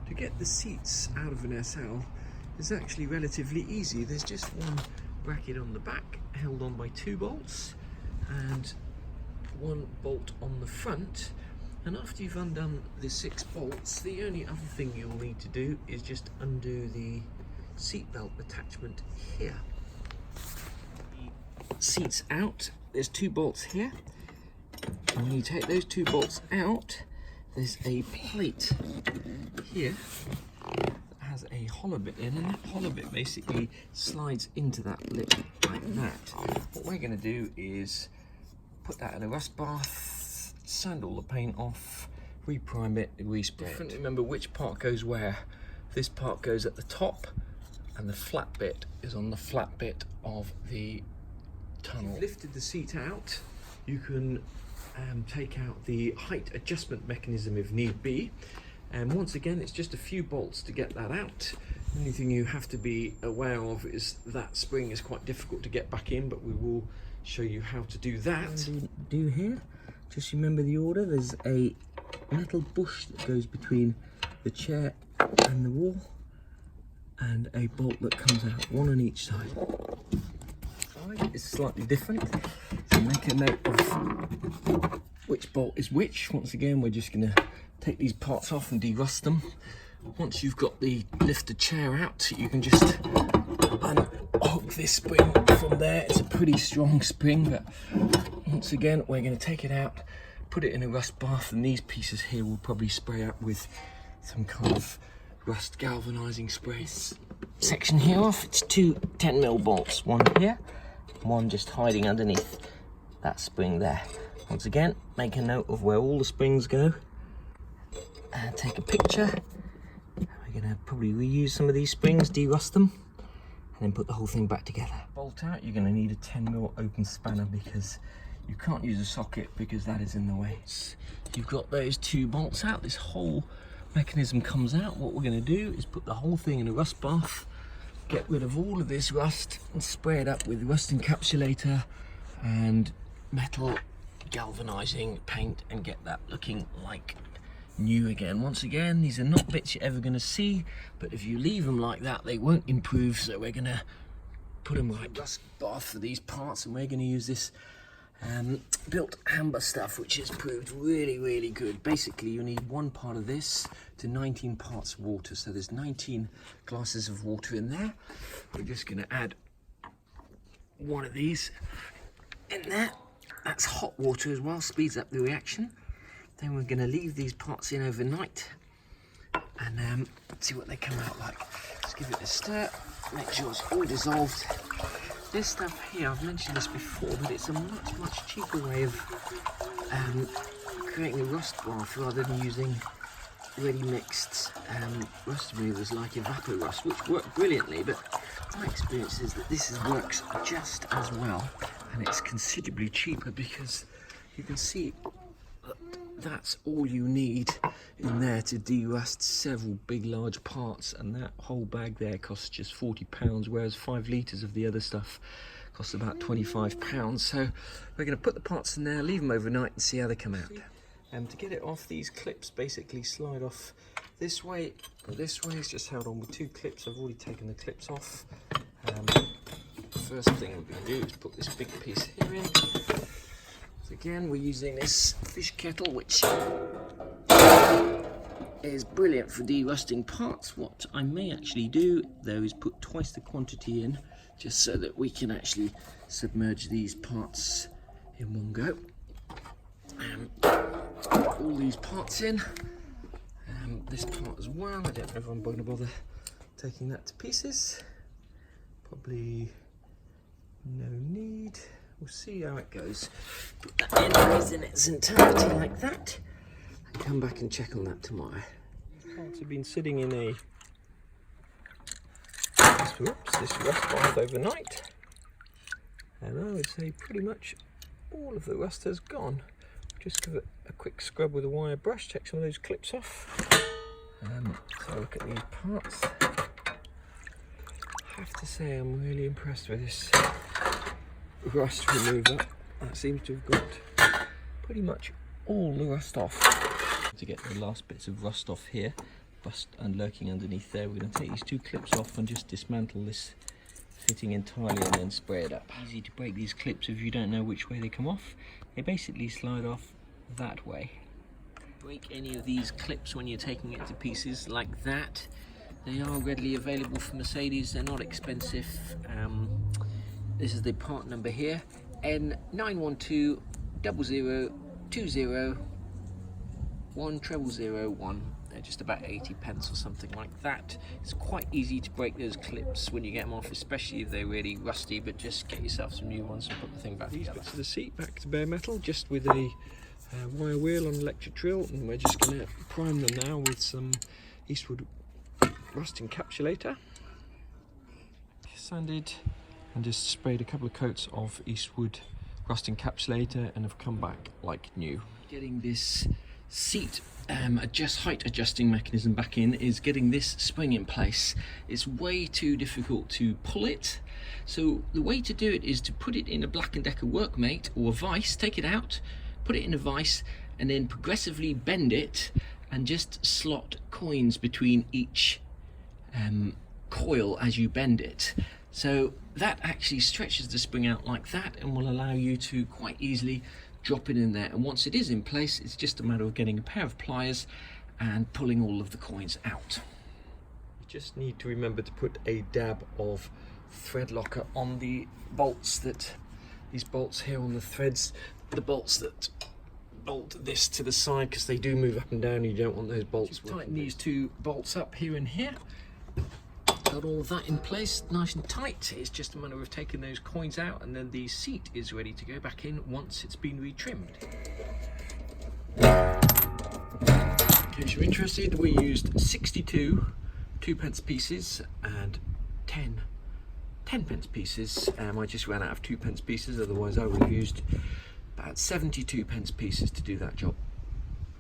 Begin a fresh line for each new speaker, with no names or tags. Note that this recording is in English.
To get the seats out of an SL is actually relatively easy. There's just one bracket on the back held on by 2 bolts and 1 bolt on the front. And after you've undone the 6 bolts, the only other thing you'll need to do is just undo the seatbelt attachment here. The seat's out, there's 2 bolts here. And when you take those 2 bolts out, there's a plate here that has a hollow bit in, and that hollow bit basically slides into that lip like that. What we're going to do is put that in a rust bath, sand all the paint off, reprime it, respray it. Remember which part goes where. This part goes at the top, and the flat bit is on the flat bit of the tunnel. If you've lifted the seat out, you can take out the height adjustment mechanism if need be, and once again it's just a few bolts to get that out. The only thing you have to be aware of is that spring is quite difficult to get back in, but we will show you how to do that. Do here, just remember the order. There's a metal bush that goes between the chair and the wall, and a bolt that comes out, one on each side. It's slightly different, so make a note of which bolt is which. Once again, we're just going to take these parts off and de-rust them. Once you've got the lifted chair out, you can just unhook this spring from there. It's a pretty strong spring, but once again we're going to take it out, put it in a rust bath, and these pieces here will probably spray up with some kind of rust galvanizing spray. This section here off, it's 2 10mm bolts, one here, one just hiding underneath that spring there. Once again, make a note of where all the springs go and take a picture. We're going to probably reuse some of these springs, de-rust them, and then put the whole thing back together. Bolt out, you're going to need a 10mm open spanner because you can't use a socket because that is in the way. You've got those 2 bolts out, this whole mechanism comes out. What we're going to do is put the whole thing in a rust bath, get rid of all of this rust and spray it up with rust encapsulator and metal galvanizing paint and get that looking like new again. Once again, these are not bits you're ever going to see, but if you leave them like that they won't improve, so we're going to put them right. Rust bath for these parts, and we're going to use this built amber stuff, which has proved really good. Basically you need 1 part of this to 19 parts water, so there's 19 glasses of water in there. We're just going to add 1 of these in there. That's hot water as well, speeds up the reaction. Then we're going to leave these parts in overnight and see what they come out like. Just give it a stir, make sure it's all dissolved. This stuff here, I've mentioned this before, but it's a much cheaper way of creating a rust bath rather than using ready mixed rust removers like Evapor Rust, which work brilliantly, but my experience is that this works just as well, and it's considerably cheaper because you can see that that's all you need in there to de-rust several big large parts, and that whole bag there costs just £40, whereas 5 litres of the other stuff costs about £25. So we're going to put the parts in there, leave them overnight and see how they come out. To get it off, these clips basically slide off this way or this way. It's just held on with 2 clips. I've already taken the clips off. First thing we're going to do is put this big piece here in. So again, we're using this fish kettle, which is brilliant for de-rusting parts. What I may actually do though is put twice the quantity in, just so that we can actually submerge these parts in one go. Put all these parts in, this part as well. I don't know if I'm going to bother taking that to pieces. Probably no need. We'll see how it goes. Put that in its entirety like that, and come back and check on that tomorrow. These parts have been sitting in this rust bath overnight, and I would say pretty much all of the rust has gone. Just give it a quick scrub with a wire brush, take some of those clips off. So look at these parts. I have to say I'm really impressed with this rust remover. That seems to have got pretty much all the rust off. To get the last bits of rust off here, rust and lurking underneath there. We're going to take these two clips off and just dismantle this fitting entirely and then spray it up. Easy to break these clips if you don't know which way they come off. They basically slide off that way. Break any of these clips when you're taking it to pieces like that. They are readily available from Mercedes, they're not expensive. This is the part number here, N91200201001. They're just about 80 pence or something like that. It's quite easy to break those clips when you get them off, especially if they're really rusty, but just get yourself some new ones and put the thing back together. These bits of the seat back to bare metal, just with a wire wheel on electric drill, and we're just going to prime them now with some Eastwood rust encapsulator. Sanded and just sprayed a couple of coats of Eastwood rust encapsulator and have come back like new. Getting this seat height adjusting mechanism back in is getting this spring in place. It's way too difficult to pull it, so the way to do it is to put it in a Black & Decker Workmate or a vise, take it out, put it in a vise, and then progressively bend it and just slot coins between each coil as you bend it. So that actually stretches the spring out like that and will allow you to quite easily drop it in there. And once it is in place, it's just a matter of getting a pair of pliers and pulling all of the coins out. You just need to remember to put a dab of thread locker on the bolts, these bolts here on the threads, the bolts that bolt this to the side, because they do move up and down. You don't want those bolts. Just tighten these two bolts up here and here. Got all of that in place nice and tight. It's just a matter of taking those coins out, and then the seat is ready to go back in once it's been retrimmed. In case you're interested, we used 62 2p pieces and 10 10p pieces. I just ran out of 2p pieces, otherwise I would have used about 72p pieces to do that job.